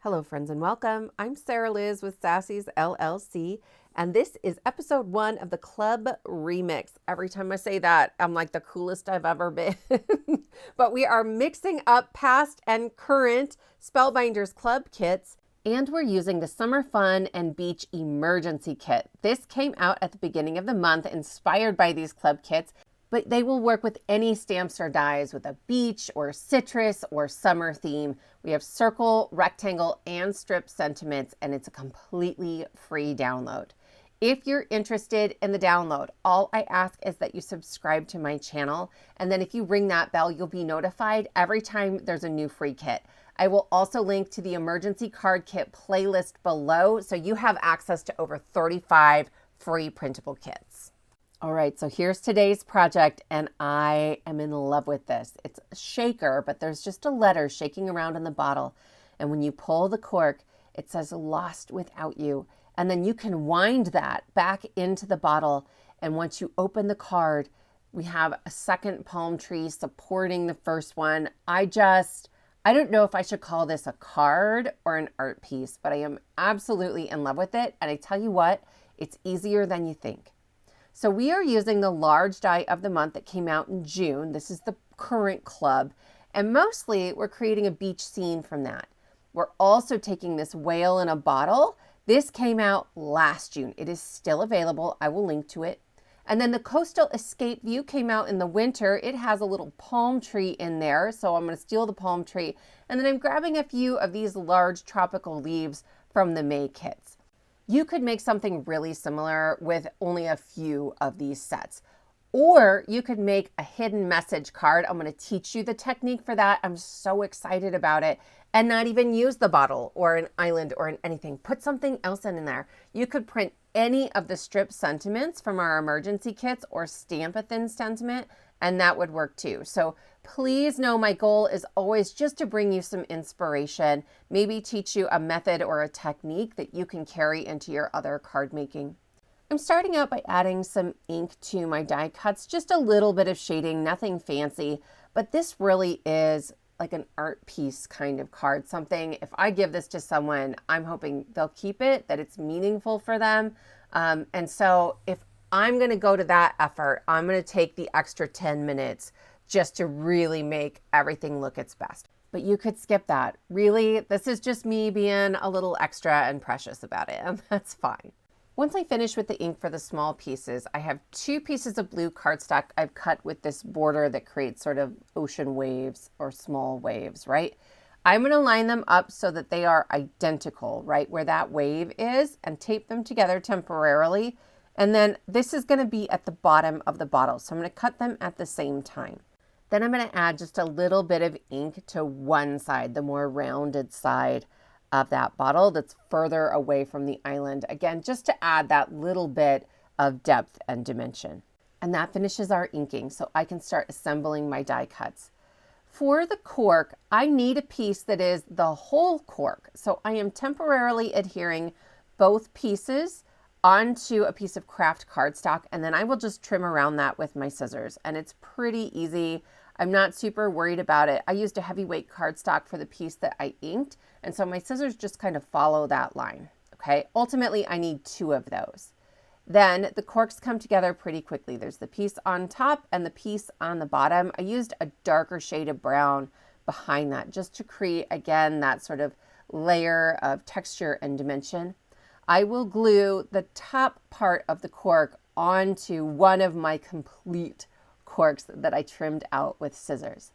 Hello friends and welcome. I'm Sarah Liz with Sassy's LLC and this is episode 1 of the Club Remix. Every time I say that, I'm like the coolest I've ever been. But we are mixing up past and current Spellbinders Club kits, and we're using the Summer Fun and Beach Emergency Kit. This came out at the beginning of the month inspired by these club kits, but they will work with any stamps or dies with a beach or citrus or summer theme. We have circle, rectangle, and strip sentiments, and it's a completely free download. If you're interested in the download, all I ask is that you subscribe to my channel, and then if you ring that bell, you'll be notified every time there's a new free kit. I will also link to the emergency card kit playlist below, so you have access to over 35 free printable kits. All right, so here's today's project, and I am in love with this. It's a shaker, but there's just a letter shaking around in the bottle. And when you pull the cork, it says "Lost Without You." And then you can wind that back into the bottle. And once you open the card, we have a second palm tree supporting the first one. I don't know if I should call this a card or an art piece, but I am absolutely in love with it. And I tell you what, it's easier than you think. So we are using the large die of the month that came out in June. This is the current club. And mostly we're creating a beach scene from that. We're also taking this whale in a bottle. This came out last June. It is still available. I will link to it. And then the Coastal Escape View came out in the winter. It has a little palm tree in there. So I'm going to steal the palm tree. And then I'm grabbing a few of these large tropical leaves from the May kits. You could make something really similar with only a few of these sets. Or you could make a hidden message card. I'm going to teach you the technique for that. I'm so excited about it. And not even use the bottle or an island or anything. Put something else in there. You could print any of the strip sentiments from our emergency kits or stamp a thin sentiment, and that would work too. So please know my goal is always just to bring you some inspiration, maybe teach you a method or a technique that you can carry into your other card making. I'm starting out by adding some ink to my die cuts, just a little bit of shading, nothing fancy, but this really is like an art piece kind of card, something, if I give this to someone, I'm hoping they'll keep it, that it's meaningful for them. And so if I'm going to go to that effort, I'm going to take the extra 10 minutes just to really make everything look its best. But you could skip that. Really, this is just me being a little extra and precious about it, and that's fine. Once I finish with the ink for the small pieces, I have 2 pieces of blue cardstock I've cut with this border that creates sort of ocean waves or small waves, right? I'm going to line them up so that they are identical, right where that wave is, and tape them together temporarily. And then this is going to be at the bottom of the bottle, so I'm going to cut them at the same time. Then I'm going to add just a little bit of ink to one side, the more rounded side of that bottle that's further away from the island. Again, just to add that little bit of depth and dimension. And that finishes our inking, so I can start assembling my die cuts. For the cork, I need a piece that is the whole cork. So I am temporarily adhering both pieces onto a piece of craft cardstock, and then I will just trim around that with my scissors. And it's pretty easy. I'm not super worried about it. I used a heavyweight cardstock for the piece that I inked, and so my scissors just kind of follow that line, okay? Ultimately, I need 2 of those. Then the corks come together pretty quickly. There's the piece on top and the piece on the bottom. I used a darker shade of brown behind that just to create, again, that sort of layer of texture and dimension. I will glue the top part of the cork onto one of my complete corks that I trimmed out with scissors.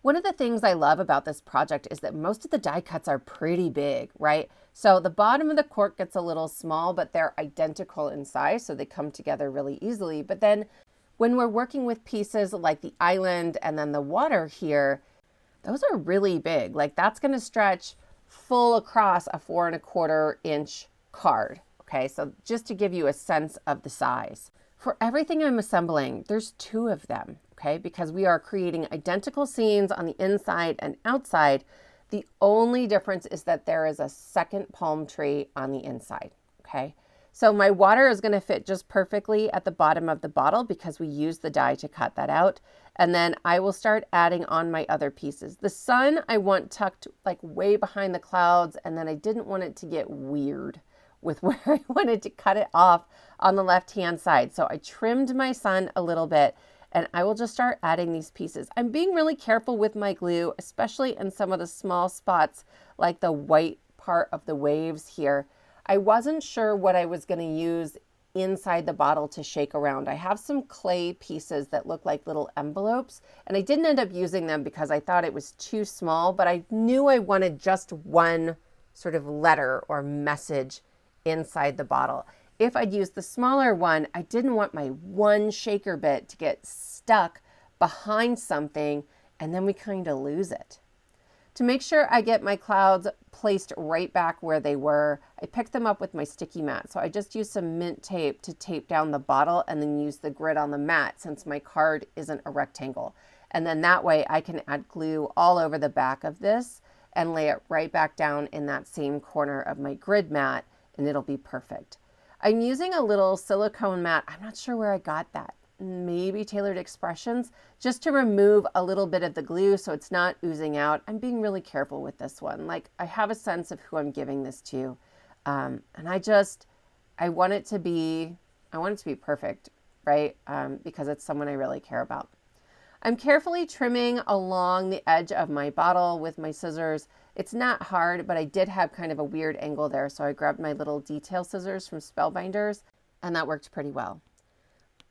One of the things I love about this project is that most of the die cuts are pretty big, right? So the bottom of the cork gets a little small, but they're identical in size, so they come together really easily. But then when we're working with pieces like the island and then the water here, those are really big. Like that's going to stretch full across a 4¼ inch card. Okay, so just to give you a sense of the size. For everything I'm assembling, there's 2 of them, okay? Because we are creating identical scenes on the inside and outside. The only difference is that there is a second palm tree on the inside, okay? So my water is going to fit just perfectly at the bottom of the bottle because we used the die to cut that out. And then I will start adding on my other pieces. The sun I want tucked like way behind the clouds, and then I didn't want it to get weird with where I wanted to cut it off on the left-hand side. So I trimmed my sun a little bit, and I will just start adding these pieces. I'm being really careful with my glue, especially in some of the small spots like the white part of the waves here. I wasn't sure what I was going to use inside the bottle to shake around. I have some clay pieces that look like little envelopes, and I didn't end up using them because I thought it was too small, but I knew I wanted just one sort of letter or message inside the bottle. If I'd used the smaller one, I didn't want my one shaker bit to get stuck behind something and then we kind of lose it. To make sure I get my clouds placed right back where they were, I picked them up with my sticky mat. So I just used some mint tape to tape down the bottle and then use the grid on the mat since my card isn't a rectangle. And then that way I can add glue all over the back of this and lay it right back down in that same corner of my grid mat, and it'll be perfect. I'm using a little silicone mat. I'm not sure where I got that. Maybe Tailored Expressions, just to remove a little bit of the glue so it's not oozing out. I'm being really careful with this one. Like, I have a sense of who I'm giving this to. And I want it to be perfect, right? Because it's someone I really care about. I'm carefully trimming along the edge of my bottle with my scissors. It's not hard, but I did have kind of a weird angle there. So I grabbed my little detail scissors from Spellbinders, and that worked pretty well.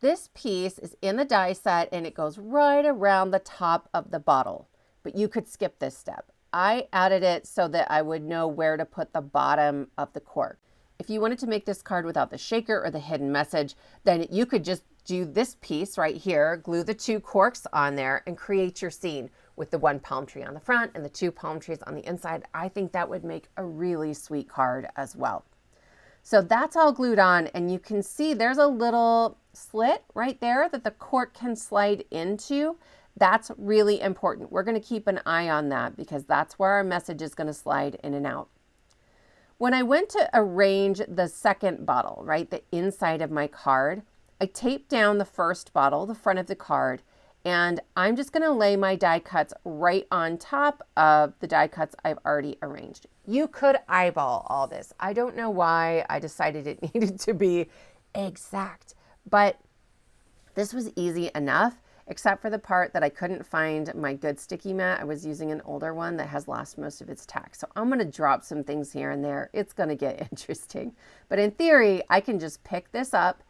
This piece is in the die set and it goes right around the top of the bottle, but you could skip this step. I added it so that I would know where to put the bottom of the cork. If you wanted to make this card without the shaker or the hidden message, then you could just do this piece right here, glue the two corks on there and create your scene with the one palm tree on the front and the two palm trees on the inside. I think that would make a really sweet card as well. So that's all glued on, and you can see there's a little slit right there that the cork can slide into. That's really important. We're going to keep an eye on that because that's where our message is going to slide in and out. When I went to arrange the second bottle, right, the inside of my card, I taped down the first bottle, the front of the card, and I'm just going to lay my die cuts right on top of the die cuts I've already arranged. You could eyeball all this. I don't know why I decided it needed to be exact, but this was easy enough, except for the part that I couldn't find my good sticky mat. I was using an older one that has lost most of its tack. So I'm going to drop some things here and there. It's going to get interesting. But in theory, I can just pick this up,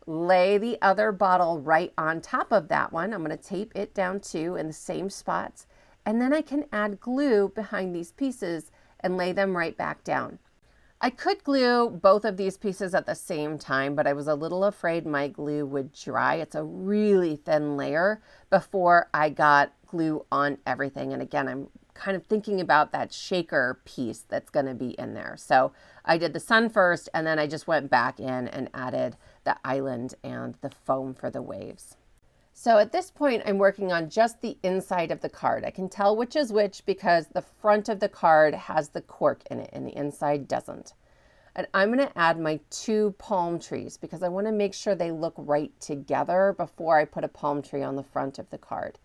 lay the other bottle right on top of that one. I'm going to tape it down too in the same spots. And then I can add glue behind these pieces and lay them right back down. I could glue both of these pieces at the same time, but I was a little afraid my glue would dry. It's a really thin layer before I got glue on everything. And again, I'm kind of thinking about that shaker piece that's going to be in there. So I did the sun first, and then I just went back in and added the island and the foam for the waves. So at this point, I'm working on just the inside of the card. I can tell which is which because the front of the card has the cork in it and the inside doesn't. And I'm going to add my two palm trees because I want to make sure they look right together before I put a palm tree on the front of the card.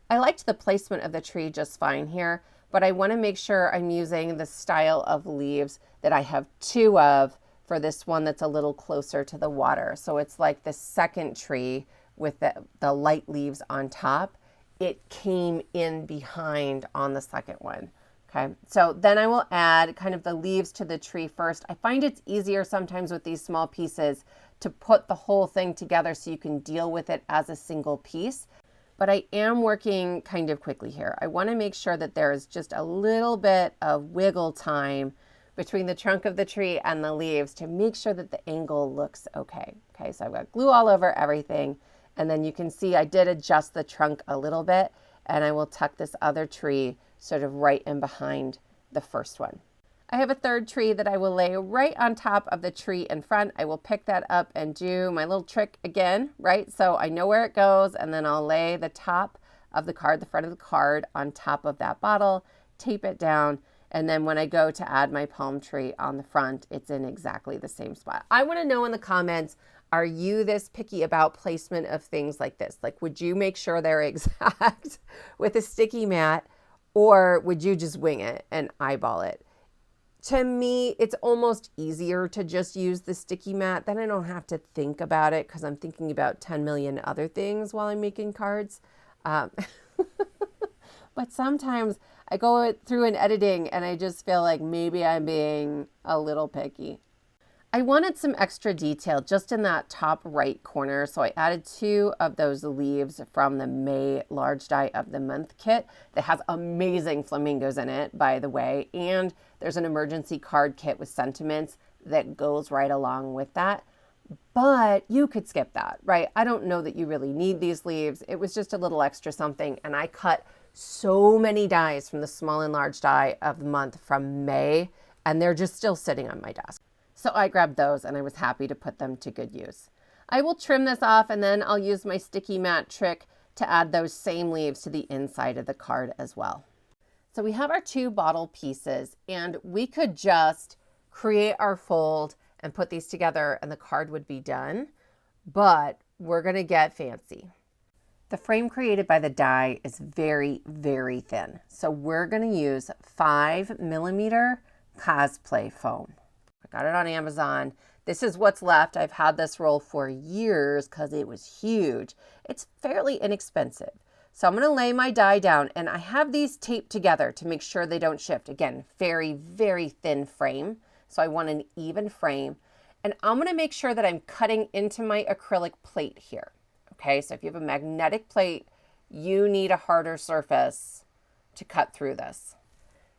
I liked the placement of the tree just fine here, but I want to make sure I'm using the style of leaves that I have two of for this one that's a little closer to the water. So it's like the second tree with the light leaves on top. It came in behind on the second one. Okay, so then I will add kind of the leaves to the tree first. I find it's easier sometimes with these small pieces to put the whole thing together so you can deal with it as a single piece. But I am working kind of quickly here. I want to make sure that there is just a little bit of wiggle time between the trunk of the tree and the leaves to make sure that the angle looks okay. Okay, so I've got glue all over everything. And then you can see I did adjust the trunk a little bit, and I will tuck this other tree sort of right in behind the first one. I have a third tree that I will lay right on top of the tree in front. I will pick that up and do my little trick again, right? So I know where it goes, and then I'll lay the top of the card, the front of the card on top of that bottle, tape it down, and then when I go to add my palm tree on the front, it's in exactly the same spot. I want to know in the comments, Are you this picky about placement of things like this? Like, would you make sure they're exact with a sticky mat, or would you just wing it and eyeball it? To me, it's almost easier to just use the sticky mat. Then I don't have to think about it because I'm thinking about 10 million other things while I'm making cards. But sometimes I go through an editing and I just feel like maybe I'm being a little picky. I wanted some extra detail just in that top right corner, so I added 2 of those leaves from the May Large Die of the Month kit that has amazing flamingos in it, by the way, and there's an emergency card kit with sentiments that goes right along with that. But you could skip that, right? I don't know that you really need these leaves. It was just a little extra something, and I cut so many dies from the Small and Large Die of the Month from May, and they're just still sitting on my desk. So I grabbed those and I was happy to put them to good use. I will trim this off and then I'll use my sticky mat trick to add those same leaves to the inside of the card as well. So we have our 2 bottle pieces and we could just create our fold and put these together and the card would be done, but we're gonna get fancy. The frame created by the die is very, very thin. So we're gonna use 5mm cosplay foam. I got it on Amazon. This is what's left. I've had this roll for years because it was huge. It's fairly inexpensive. So I'm going to lay my die down and I have these taped together to make sure they don't shift. Again, very, very thin frame. So I want an even frame. And I'm going to make sure that I'm cutting into my acrylic plate here. Okay, so if you have a magnetic plate, you need a harder surface to cut through this.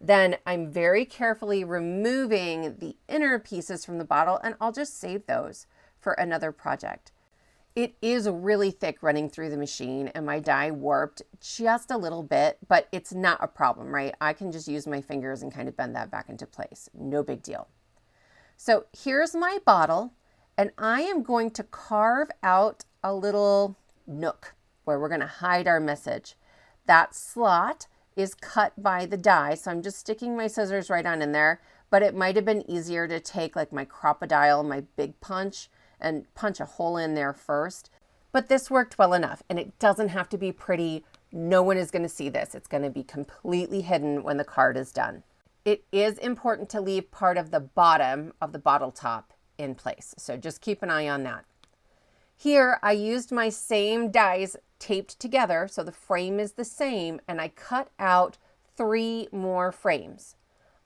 Then I'm very carefully removing the inner pieces from the bottle and I'll just save those for another project. It is really thick running through the machine and my die warped just a little bit, but it's not a problem, right? I can just use my fingers and kind of bend that back into place. No big deal. So here's my bottle and I am going to carve out a little nook where we're going to hide our message. That slot is cut by the die. So I'm just sticking my scissors right on in there, but it might have been easier to take like my crocodile, my big punch, and punch a hole in there first. But this worked well enough and it doesn't have to be pretty. No one is going to see this. It's going to be completely hidden when the card is done. It is important to leave part of the bottom of the bottle top in place. So just keep an eye on that. Here I used my same dies taped together, so the frame is the same, and I cut out 3 more frames.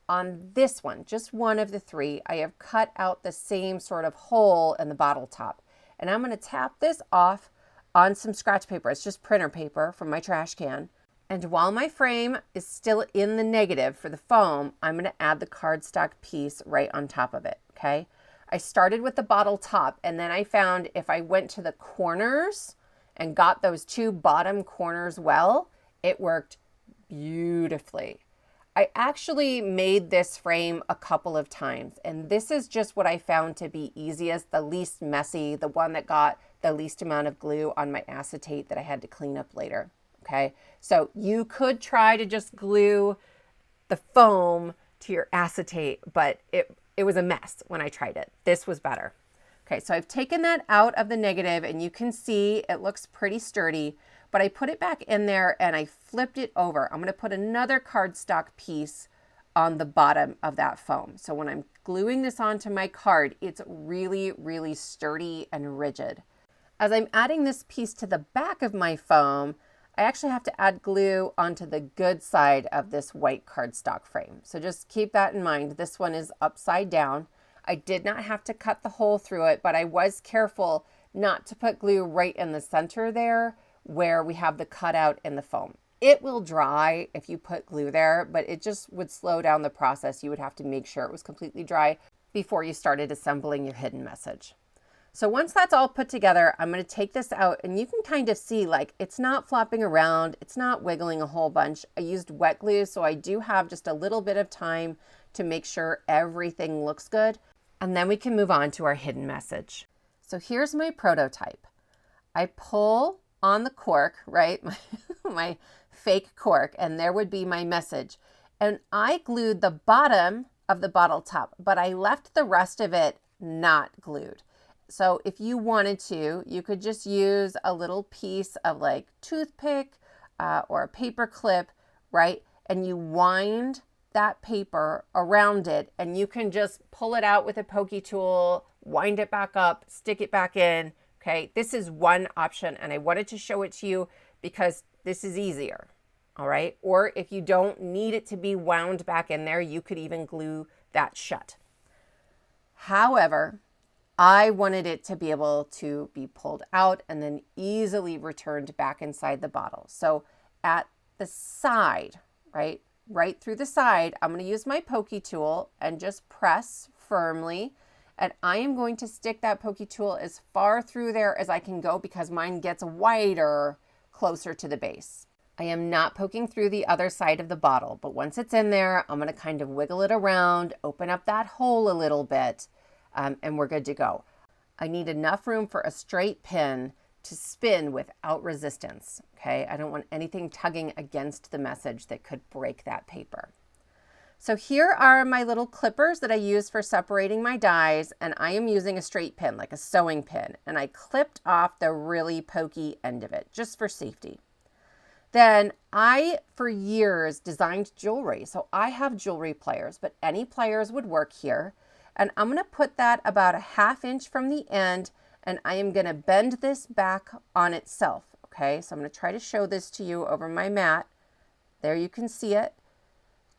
On this one, just one of the 3, I have cut out the same sort of hole in the bottle top. And I'm going to tap this off on some scratch paper. It's just printer paper from my trash can. And while my frame is still in the negative for the foam, I'm going to add the cardstock piece right on top of it, okay? I started with the bottle top and then I found if I went to the corners and got those 2 bottom corners well, it worked beautifully. I actually made this frame a couple of times and this is just what I found to be easiest, the least messy, the one that got the least amount of glue on my acetate that I had to clean up later, okay? So you could try to just glue the foam to your acetate, but it was a mess when I tried it. This was better. Okay, so I've taken that out of the negative and you can see it looks pretty sturdy, but I put it back in there and I flipped it over. I'm gonna put another cardstock piece on the bottom of that foam. So when I'm gluing this onto my card, it's really, really sturdy and rigid. As I'm adding this piece to the back of my foam, I actually have to add glue onto the good side of this white cardstock frame. So just keep that in mind. This one is upside down. I did not have to cut the hole through it, but I was careful not to put glue right in the center there where we have the cutout in the foam. It will dry if you put glue there, but it just would slow down the process. You would have to make sure it was completely dry before you started assembling your hidden message. So once that's all put together, I'm going to take this out and you can kind of see like it's not flopping around. It's not wiggling a whole bunch. I used wet glue, so I do have just a little bit of time to make sure everything looks good. And then we can move on to our hidden message. So here's my prototype. I pull on the cork, right? My fake cork, and there would be my message. And I glued the bottom of the bottle top, but I left the rest of it not glued. So if you wanted to, you could just use a little piece of like toothpick or a paper clip, right? And you wind that paper around it, and you can just pull it out with a pokey tool, wind it back up, stick it back in. Okay, this is one option, and I wanted to show it to you because this is easier. All right, or if you don't need it to be wound back in there, you could even glue that shut. However, I wanted it to be able to be pulled out and then easily returned back inside the bottle. So at the side, right through the side, I'm going to use my pokey tool and just press firmly. And I am going to stick that pokey tool as far through there as I can go because mine gets wider closer to the base. I am not poking through the other side of the bottle, but once it's in there, I'm going to kind of wiggle it around, open up that hole a little bit, and we're good to go. I need enough room for a straight pin to spin without resistance, okay? I don't want anything tugging against the message that could break that paper. So here are my little clippers that I use for separating my dies, and I am using a straight pin, like a sewing pin, and I clipped off the really pokey end of it, just for safety. Then I, for years, designed jewelry. So I have jewelry pliers, but any pliers would work here. And I'm going to put that about a 1/2 inch from the end, and I am going to bend this back on itself. Okay, so I'm going to try to show this to you over my mat. There you can see it.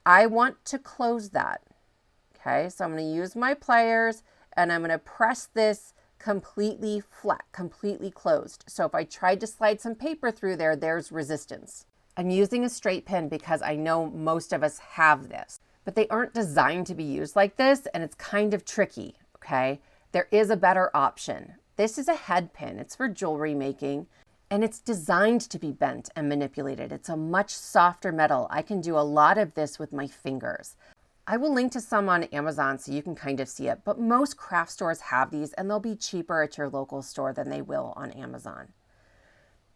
I want to close that. Okay, so I'm going to use my pliers, and I'm going to press this completely flat, completely closed. So if I tried to slide some paper through there, there's resistance. I'm using a straight pin because I know most of us have this, but they aren't designed to be used like this, and it's kind of tricky, okay? There is a better option. This is a head pin. It's for jewelry making, and it's designed to be bent and manipulated. It's a much softer metal. I can do a lot of this with my fingers. I will link to some on Amazon so you can kind of see it, but most craft stores have these, and they'll be cheaper at your local store than they will on Amazon.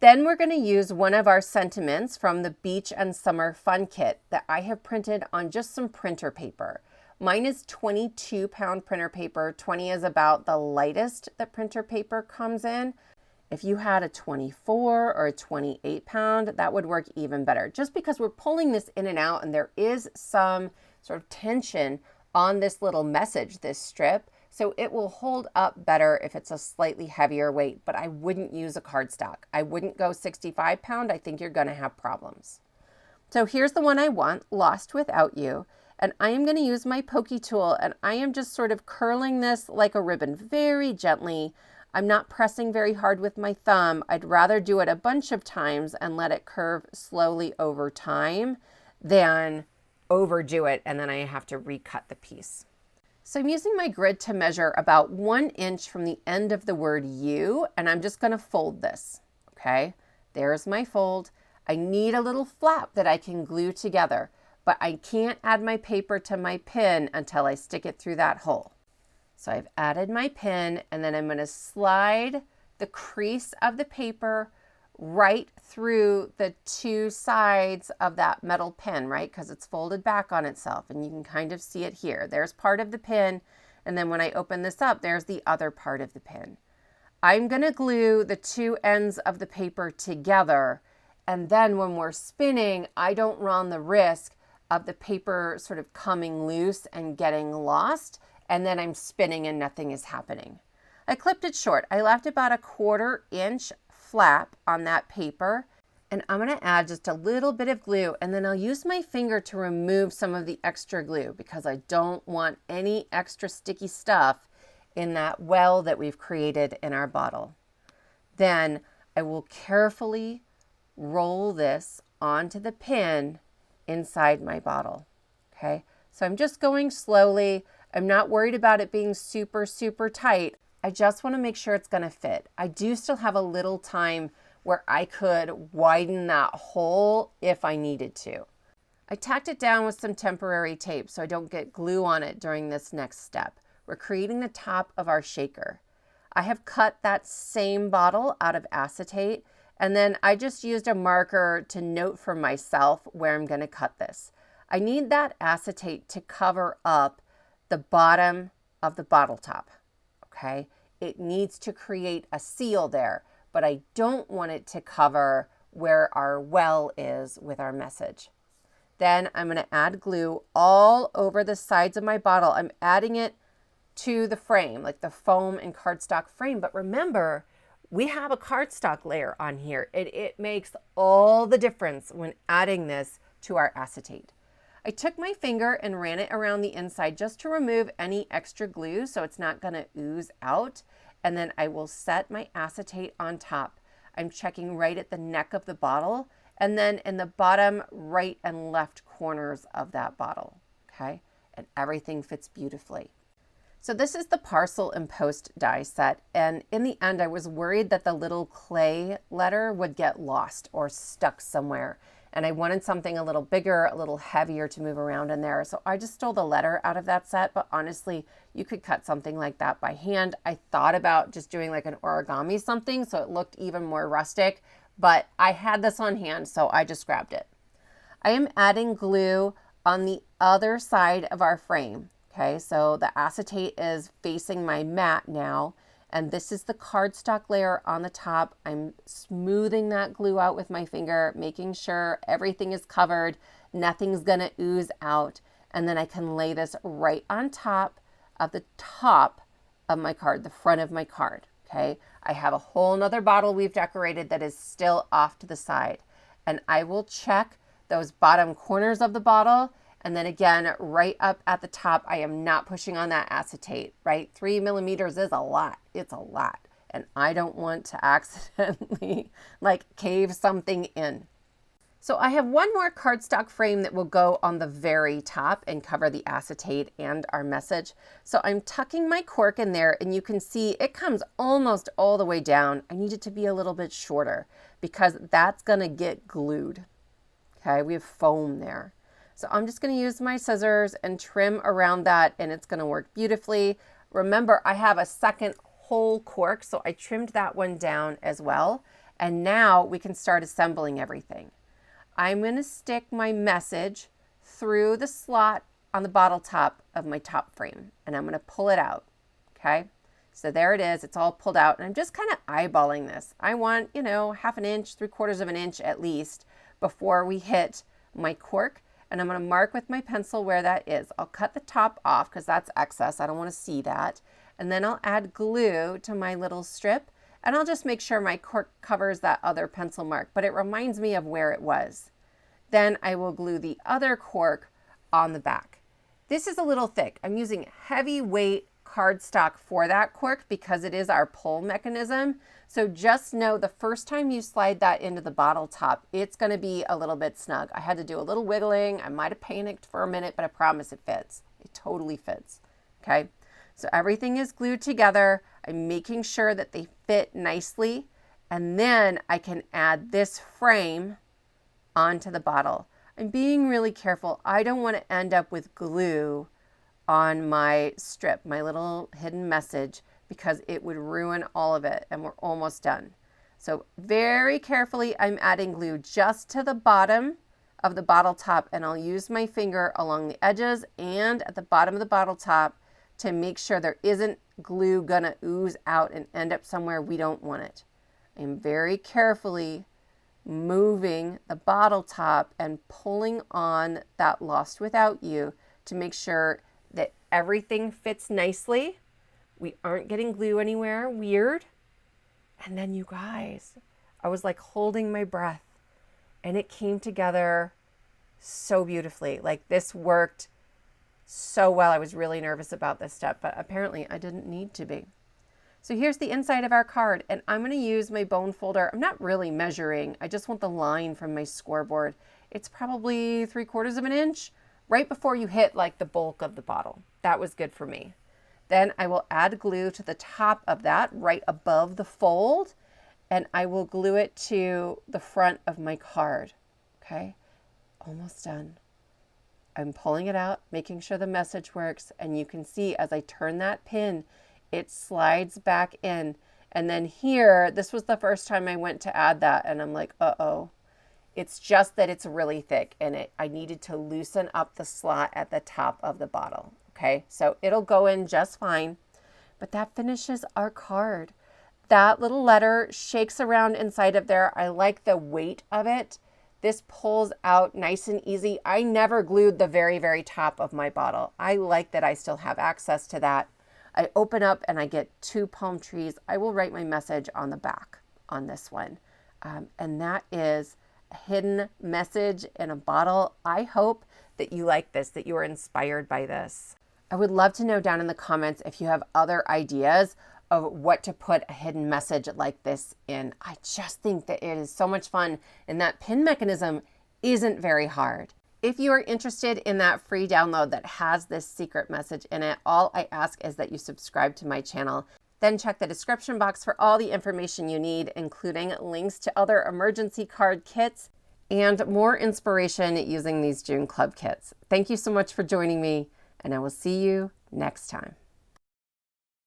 Then we're going to use one of our sentiments from the Beach and Summer Fun Kit that I have printed on just some printer paper. Mine is 22-pound printer paper. 20 is about the lightest that printer paper comes in. If you had a 24 or a 28-pound, that would work even better, just because we're pulling this in and out, and there is some sort of tension on this little message, this strip. So it will hold up better if it's a slightly heavier weight, but I wouldn't use a cardstock. I wouldn't go 65-pound. I think you're going to have problems. So here's the one I want, Lost Without You. And I am going to use my pokey tool, and I am just sort of curling this like a ribbon very gently. I'm not pressing very hard with my thumb. I'd rather do it a bunch of times and let it curve slowly over time than overdo it and then I have to recut the piece. So I'm using my grid to measure about 1 inch from the end of the word you, and I'm just going to fold this. Okay, there's my fold. I need a little flap that I can glue together, but I can't add my paper to my pin until I stick it through that hole. So I've added my pin, and then I'm going to slide the crease of the paper right through the two sides of that metal pin, right? Because it's folded back on itself, and you can kind of see it here. There's part of the pin, and then when I open this up, there's the other part of the pin. I'm going to glue the two ends of the paper together, and then when we're spinning, I don't run the risk of the paper sort of coming loose and getting lost, and then I'm spinning and nothing is happening. I clipped it short. I left about a 1/4 inch flap on that paper, and I'm going to add just a little bit of glue, and then I'll use my finger to remove some of the extra glue because I don't want any extra sticky stuff in that well that we've created in our bottle. Then I will carefully roll this onto the pin inside my bottle. Okay, so I'm just going slowly. I'm not worried about it being super, super tight. I just want to make sure it's going to fit. I do still have a little time where I could widen that hole if I needed to. I tacked it down with some temporary tape so I don't get glue on it during this next step. We're creating the top of our shaker. I have cut that same bottle out of acetate, and then I just used a marker to note for myself where I'm going to cut this. I need that acetate to cover up the bottom of the bottle top. Okay, it needs to create a seal there, but I don't want it to cover where our well is with our message. Then I'm going to add glue all over the sides of my bottle. I'm adding it to the frame, like the foam and cardstock frame. But remember, we have a cardstock layer on here. It makes all the difference when adding this to our acetate. I took my finger and ran it around the inside just to remove any extra glue so it's not going to ooze out. And then I will set my acetate on top. I'm checking right at the neck of the bottle and then in the bottom right and left corners of that bottle, okay? And everything fits beautifully. So this is the parcel and post die set, and in the end I was worried that the little clay letter would get lost or stuck somewhere, and I wanted something a little bigger, a little heavier to move around in there. So I just stole the letter out of that set, but honestly, you could cut something like that by hand. I thought about just doing like an origami something so it looked even more rustic, but I had this on hand, so I just grabbed it. I am adding glue on the other side of our frame. Okay, so the acetate is facing my mat now, and this is the cardstock layer on the top. I'm smoothing that glue out with my finger, making sure everything is covered, nothing's gonna ooze out, and then I can lay this right on top of the top of my card, the front of my card, okay? I have a whole nother bottle we've decorated that is still off to the side, and I will check those bottom corners of the bottle. And then again, right up at the top, I am not pushing on that acetate, right? 3 millimeters is a lot. It's a lot. And I don't want to accidentally like cave something in. So I have one more cardstock frame that will go on the very top and cover the acetate and our message. So I'm tucking my cork in there and you can see it comes almost all the way down. I need it to be a little bit shorter because that's gonna get glued. Okay, we have foam there. So I'm just going to use my scissors and trim around that and it's going to work beautifully. Remember, I have a second whole cork, so I trimmed that one down as well. And now we can start assembling everything. I'm going to stick my message through the slot on the bottle top of my top frame and I'm going to pull it out, okay? So there it is, it's all pulled out and I'm just kind of eyeballing this. I want, you know, 1/2 inch, 3/4 inch at least before we hit my cork. And I'm going to mark with my pencil where that is. I'll cut the top off because that's excess. I don't want to see that. And then I'll add glue to my little strip and I'll just make sure my cork covers that other pencil mark, but it reminds me of where it was. Then I will glue the other cork on the back. This is a little thick. I'm using heavyweight cardstock for that cork because it is our pull mechanism. So just know the first time you slide that into the bottle top, it's going to be a little bit snug. I had to do a little wiggling. I might have panicked for a minute, but I promise it fits. It totally fits. Okay. So everything is glued together. I'm making sure that they fit nicely. And then I can add this frame onto the bottle. I'm being really careful. I don't want to end up with glue on my strip, my little hidden message, because it would ruin all of it and we're almost done. So very carefully, I'm adding glue just to the bottom of the bottle top and I'll use my finger along the edges and at the bottom of the bottle top to make sure there isn't glue gonna ooze out and end up somewhere we don't want it. I'm very carefully moving the bottle top and pulling on that Lost Without You to make sure that everything fits nicely. We aren't getting glue anywhere weird. And then you guys, I was like holding my breath and it came together so beautifully. Like this worked so well. I was really nervous about this step, but apparently I didn't need to be. So here's the inside of our card and I'm going to use my bone folder. I'm not really measuring. I just want the line from my scoreboard. It's probably 3/4 inch right before you hit like the bulk of the bottle. That was good for me. Then I will add glue to the top of that right above the fold and I will glue it to the front of my card. Okay, almost done. I'm pulling it out, making sure the message works, and you can see as I turn that pin, it slides back in. And then here, this was the first time I went to add that and I'm like, uh-oh. It's just that it's really thick and I needed to loosen up the slot at the top of the bottle. Okay, so it'll go in just fine. but that finishes our card. That little letter shakes around inside of there. I like the weight of it. This pulls out nice and easy. I never glued the very, very top of my bottle. I like that I still have access to that. I open up and I get 2 palm trees. I will write my message on the back on this one. And that is a hidden message in a bottle. I hope that you like this, that you are inspired by this. I would love to know down in the comments if you have other ideas of what to put a hidden message like this in. I just think that it is so much fun, and that pin mechanism isn't very hard. If you are interested in that free download that has this secret message in it, all I ask is that you subscribe to my channel. Then check the description box for all the information you need, including links to other emergency card kits and more inspiration using these June Club kits. Thank you so much for joining me, and I will see you next time.